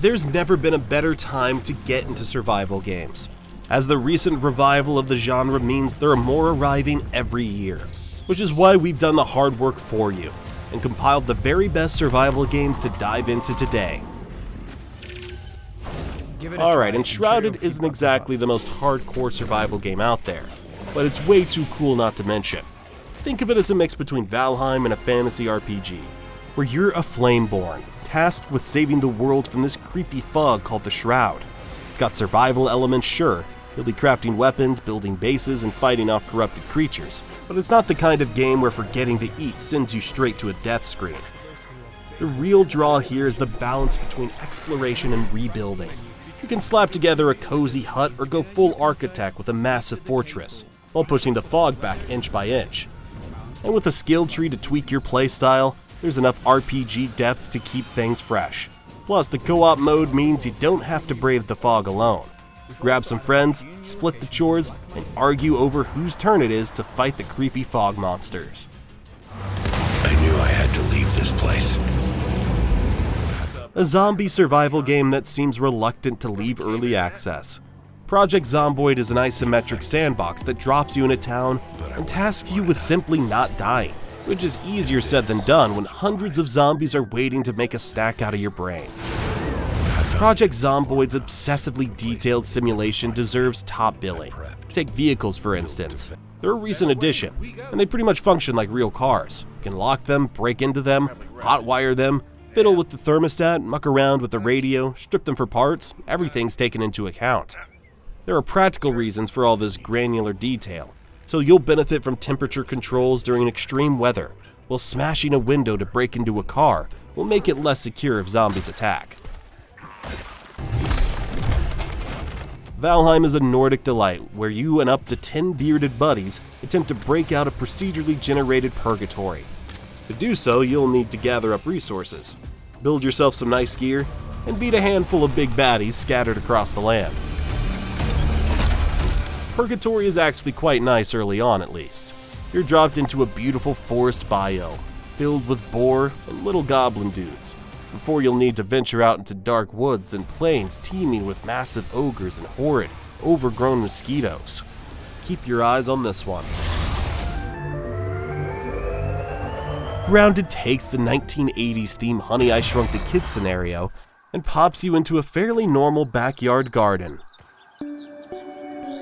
There's never been a better time to get into survival games, as the recent revival of the genre means there are more arriving every year, which is why we've done the hard work for you and compiled the very best survival games to dive into today. Alright, Enshrouded isn't exactly the most hardcore survival game out there, but it's way too cool not to mention. Think of it as a mix between Valheim and a fantasy RPG, where you're a Flameborn, tasked with saving the world from this creepy fog called the Shroud. It's got survival elements, sure. You'll be crafting weapons, building bases, and fighting off corrupted creatures. But it's not the kind of game where forgetting to eat sends you straight to a death screen. The real draw here is the balance between exploration and rebuilding. You can slap together a cozy hut or go full architect with a massive fortress, while pushing the fog back inch by inch. And with a skill tree to tweak your playstyle, there's enough RPG depth to keep things fresh. Plus, the co-op mode means you don't have to brave the fog alone. Grab some friends, split the chores, and argue over whose turn it is to fight the creepy fog monsters. I knew I had to leave this place. A zombie survival game that seems reluctant to leave early access. Project Zomboid is an isometric sandbox that drops you in a town and tasks you with simply not dying, which is easier said than done when hundreds of zombies are waiting to make a snack out of your brain. Project Zomboid's obsessively detailed simulation deserves top billing. Take vehicles for instance. They're a recent addition, and they pretty much function like real cars. You can lock them, break into them, hotwire them, fiddle with the thermostat, muck around with the radio, strip them for parts, everything's taken into account. There are practical reasons for all this granular detail, so you'll benefit from temperature controls during extreme weather, while smashing a window to break into a car will make it less secure if zombies attack. Valheim is a Nordic delight where you and up to 10 bearded buddies attempt to break out a procedurally generated purgatory. To do so, you'll need to gather up resources, build yourself some nice gear, and beat a handful of big baddies scattered across the land. Purgatory is actually quite nice early on at least. You're dropped into a beautiful forest biome, filled with boar and little goblin dudes, before you'll need to venture out into dark woods and plains teeming with massive ogres and horrid, overgrown mosquitoes. Keep your eyes on this one. Grounded takes the 1980s theme Honey, I Shrunk the Kids scenario and pops you into a fairly normal backyard garden.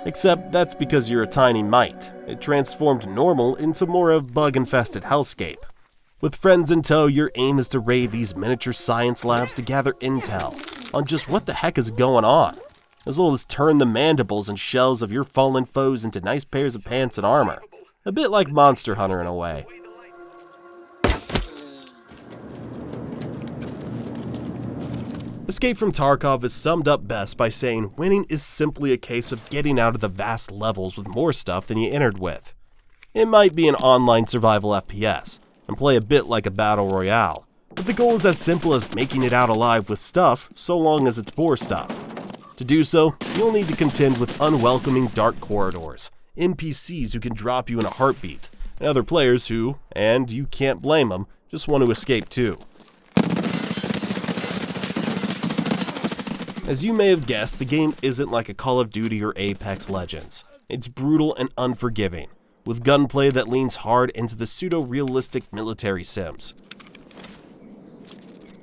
Except that's because you're a tiny mite. It transformed normal into more of bug-infested hellscape. With friends in tow, your aim is to raid these miniature science labs to gather intel on just what the heck is going on, as well as turn the mandibles and shells of your fallen foes into nice pairs of pants and armor. A bit like Monster Hunter in a way. Escape from Tarkov is summed up best by saying winning is simply a case of getting out of the vast levels with more stuff than you entered with. It might be an online survival FPS, and play a bit like a battle royale, but the goal is as simple as making it out alive with stuff, so long as it's boar stuff. To do so, you'll need to contend with unwelcoming dark corridors, NPCs who can drop you in a heartbeat, and other players who, and you can't blame them, just want to escape too. As you may have guessed, the game isn't like a Call of Duty or Apex Legends. It's brutal and unforgiving, with gunplay that leans hard into the pseudo-realistic military sims.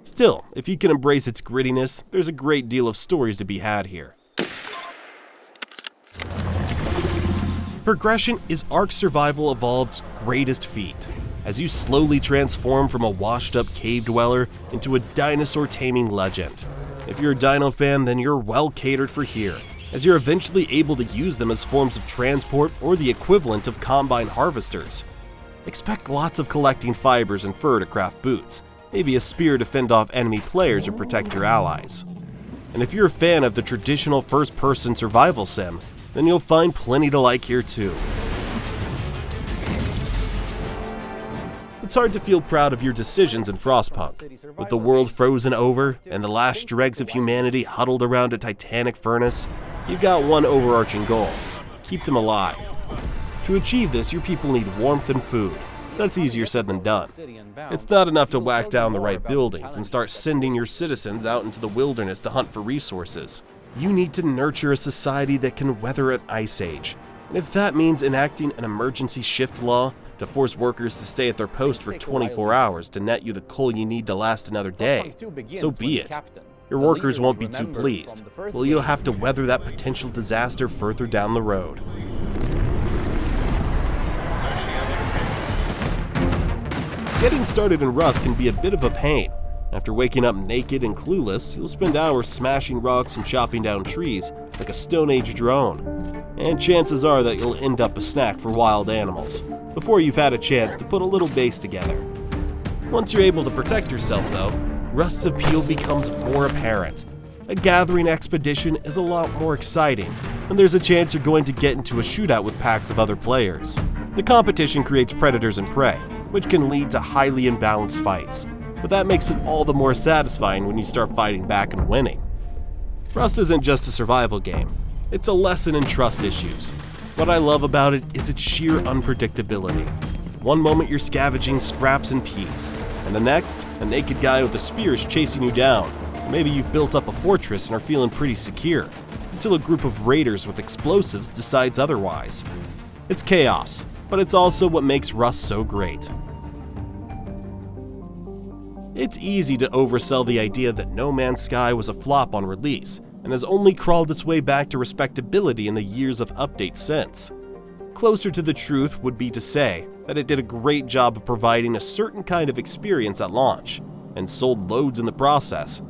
Still, if you can embrace its grittiness, there's a great deal of stories to be had here. Progression is Ark Survival Evolved's greatest feat, as you slowly transform from a washed-up cave dweller into a dinosaur-taming legend. If you're a dino fan, then you're well catered for here, as you're eventually able to use them as forms of transport or the equivalent of combine harvesters. Expect lots of collecting fibers and fur to craft boots, maybe a spear to fend off enemy players or protect your allies. And if you're a fan of the traditional first-person survival sim, then you'll find plenty to like here too. It's hard to feel proud of your decisions in FrostPunk. With the world frozen over and the last dregs of humanity huddled around a titanic furnace, you've got one overarching goal: keep them alive. To achieve this, your people need warmth and food, That's easier said than done. It's not enough to whack down the right buildings and start sending your citizens out into the wilderness to hunt for resources. You need to nurture a society that can weather an ice age. And if that means enacting an emergency shift law to force workers to stay at their post for 24 hours to net you the coal you need to last another day, so be it. Your workers won't be too pleased, well, you'll have to weather that potential disaster further down the road. Getting started in Rust can be a bit of a pain. After waking up naked and clueless, you'll spend hours smashing rocks and chopping down trees like a Stone Age drone. And chances are that you'll end up a snack for wild animals, before you've had a chance to put a little base together. Once you're able to protect yourself though, Rust's appeal becomes more apparent. A gathering expedition is a lot more exciting, and there's a chance you're going to get into a shootout with packs of other players. The competition creates predators and prey, which can lead to highly imbalanced fights, but that makes it all the more satisfying when you start fighting back and winning. Rust isn't just a survival game, it's a lesson in trust issues. What I love about it is its sheer unpredictability. One moment you're scavenging scraps in peace, and the next, a naked guy with a spear is chasing you down. Or maybe you've built up a fortress and are feeling pretty secure, until a group of raiders with explosives decides otherwise. It's chaos, but it's also what makes Rust so great. It's easy to oversell the idea that No Man's Sky was a flop on release, and has only crawled its way back to respectability in the years of updates since. Closer to the truth would be to say that it did a great job of providing a certain kind of experience at launch, and sold loads in the process,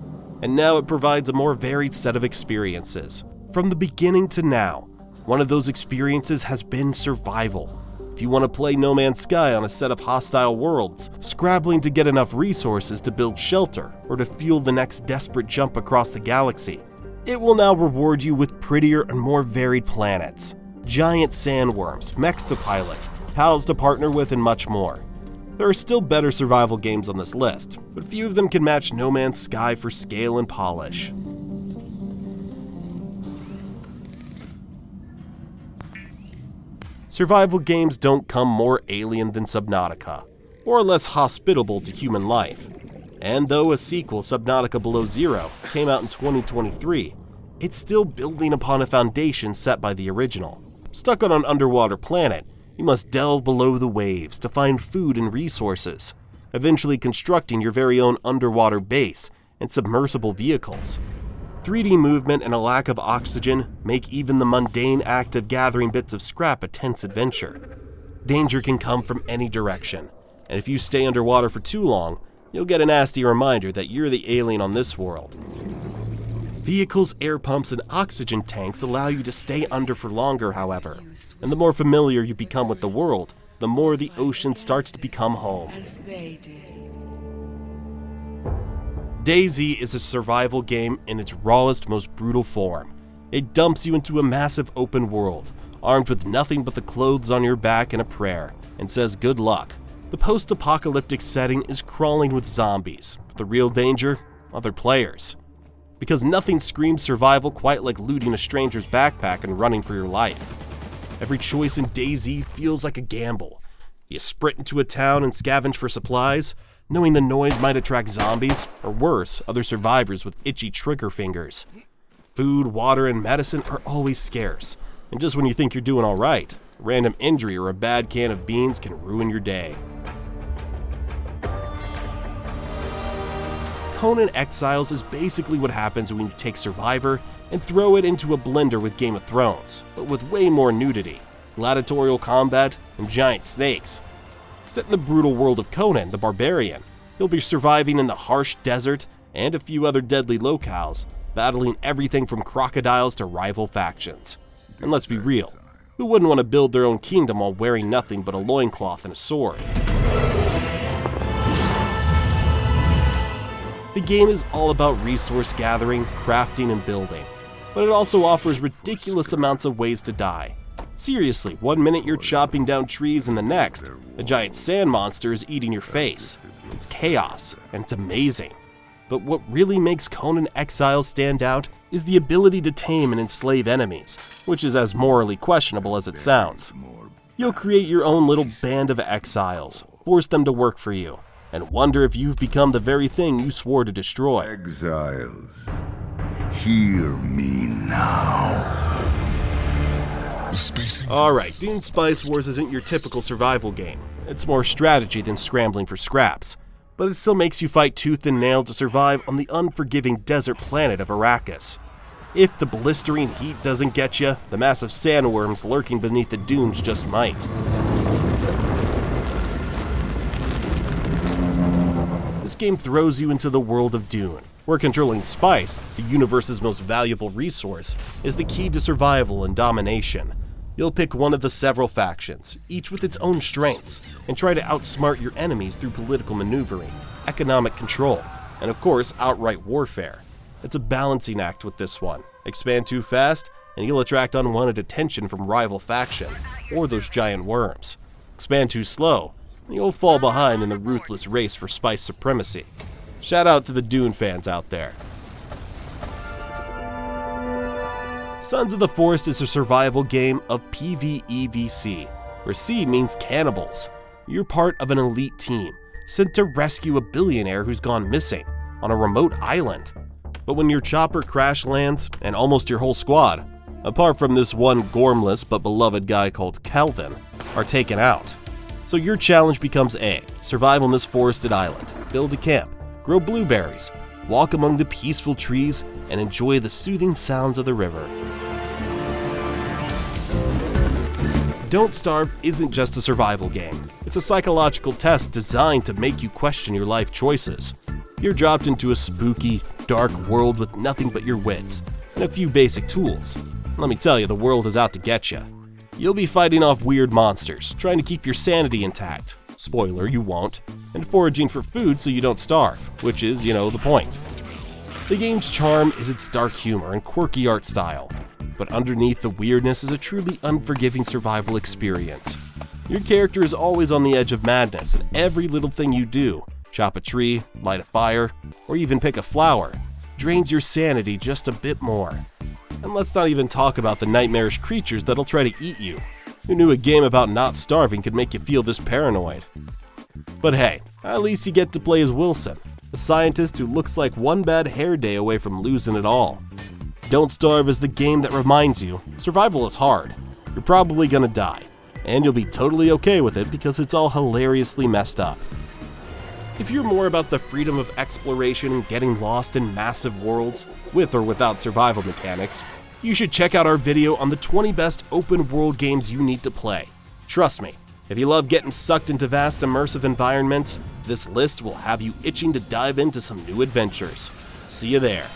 and now it provides a more varied set of experiences. From the beginning to now, one of those experiences has been survival. If you want to play No Man's Sky on a set of hostile worlds, scrabbling to get enough resources to build shelter or to fuel the next desperate jump across the galaxy, it will now reward you with prettier and more varied planets, giant sandworms, mechs to pilot, pals to partner with, and much more. There are still better survival games on this list, but few of them can match No Man's Sky for scale and polish. Survival games don't come more alien than Subnautica, or less hospitable to human life. And though a sequel, Subnautica Below Zero, came out in 2023, it's still building upon a foundation set by the original. Stuck on an underwater planet, you must delve below the waves to find food and resources, eventually constructing your very own underwater base and submersible vehicles. 3D movement and a lack of oxygen make even the mundane act of gathering bits of scrap a tense adventure. Danger can come from any direction, and if you stay underwater for too long, you'll get a nasty reminder that you're the alien on this world. Vehicles, air pumps, and oxygen tanks allow you to stay under for longer, however, and the more familiar you become with the world, the more the ocean starts to become home. DayZ is a survival game in its rawest, most brutal form. It dumps you into a massive open world, armed with nothing but the clothes on your back and a prayer, and says good luck. The post-apocalyptic setting is crawling with zombies, but the real danger? Other players. Because nothing screams survival quite like looting a stranger's backpack and running for your life. Every choice in DayZ feels like a gamble. You sprint into a town and scavenge for supplies, knowing the noise might attract zombies, or worse, other survivors with itchy trigger fingers. Food, water, and medicine are always scarce, and just when you think you're doing alright, a random injury or a bad can of beans can ruin your day. Conan Exiles is basically what happens when you take Survivor and throw it into a blender with Game of Thrones, but with way more nudity, gladiatorial combat, and giant snakes. Set in the brutal world of Conan the Barbarian, he'll be surviving in the harsh desert and a few other deadly locales, battling everything from crocodiles to rival factions. And let's be real, who wouldn't want to build their own kingdom while wearing nothing but a loincloth and a sword? The game is all about resource gathering, crafting, and building, but it also offers ridiculous amounts of ways to die. Seriously, one minute you're chopping down trees and the next, a giant sand monster is eating your face. It's chaos, and it's amazing. But what really makes Conan Exiles stand out is the ability to tame and enslave enemies, which is as morally questionable as it sounds. You'll create your own little band of exiles, force them to work for you, and wonder if you've become the very thing you swore to destroy. Exiles, hear me now. Alright, Dune Spice Wars isn't your typical survival game. It's more strategy than scrambling for scraps, but it still makes you fight tooth and nail to survive on the unforgiving desert planet of Arrakis. If the blistering heat doesn't get you, the massive sandworms lurking beneath the dunes just might. This game throws you into the world of Dune, where controlling spice, the universe's most valuable resource, is the key to survival and domination. You'll pick one of the several factions, each with its own strengths, and try to outsmart your enemies through political maneuvering, economic control, and of course, outright warfare. It's a balancing act with this one. Expand too fast, and you'll attract unwanted attention from rival factions, or those giant worms. Expand too slow, and you'll fall behind in the ruthless race for spice supremacy. Shout out to the Dune fans out there. Sons of the Forest is a survival game of PvEVC, where C means cannibals. You're part of an elite team, sent to rescue a billionaire who's gone missing on a remote island. But when your chopper crash lands, and almost your whole squad, apart from this one gormless but beloved guy called Kelvin, are taken out. So your challenge becomes A, survive on this forested island, build a camp, grow blueberries, walk among the peaceful trees, and enjoy the soothing sounds of the river. Don't Starve isn't just a survival game. It's a psychological test designed to make you question your life choices. You're dropped into a spooky, dark world with nothing but your wits and a few basic tools. Let me tell you, the world is out to get you. You'll be fighting off weird monsters, trying to keep your sanity intact. Spoiler, you won't. And foraging for food so you don't starve, which is, the point. The game's charm is its dark humor and quirky art style, but underneath the weirdness is a truly unforgiving survival experience. Your character is always on the edge of madness, and every little thing you do, chop a tree, light a fire, or even pick a flower, drains your sanity just a bit more. And let's not even talk about the nightmarish creatures that'll try to eat you. Who knew a game about not starving could make you feel this paranoid? But hey, at least you get to play as Wilson, a scientist who looks like one bad hair day away from losing it all. Don't Starve is the game that reminds you, survival is hard. You're probably gonna die, and you'll be totally okay with it because it's all hilariously messed up. If you're more about the freedom of exploration and getting lost in massive worlds, with or without survival mechanics, you should check out our video on the 20 best open world games you need to play. Trust me, if you love getting sucked into vast immersive environments, this list will have you itching to dive into some new adventures. See you there.